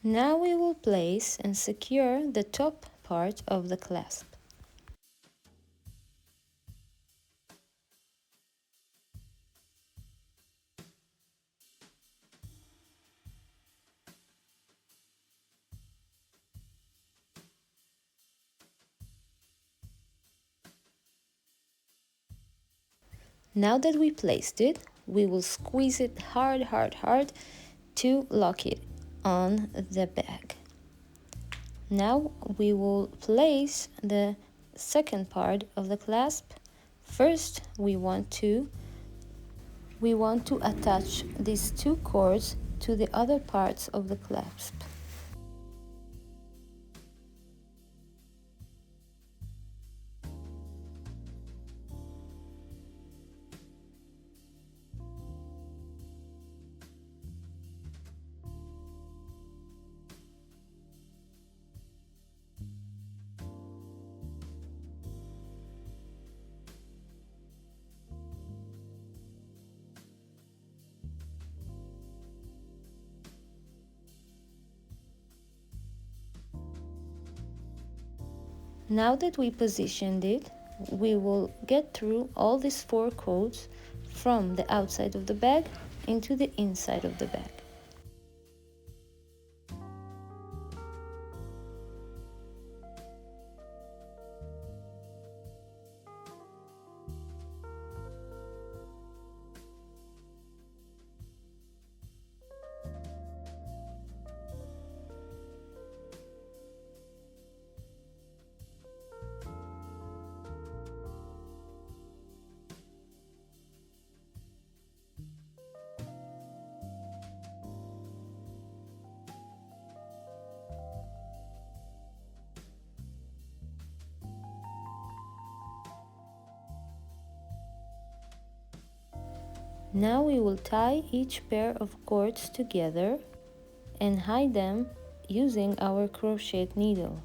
Now we will place and secure the top part of the clasp. Now that we placed it, we will squeeze it hard to lock it on the bag. Now we will place the second part of the clasp. First, we want to attach these two cords to the other parts of the clasp. Now that we positioned it, we will get through all these 4 cords from the outside of the bag into the inside of the bag. Now we will tie each pair of cords together and hide them using our crochet needle.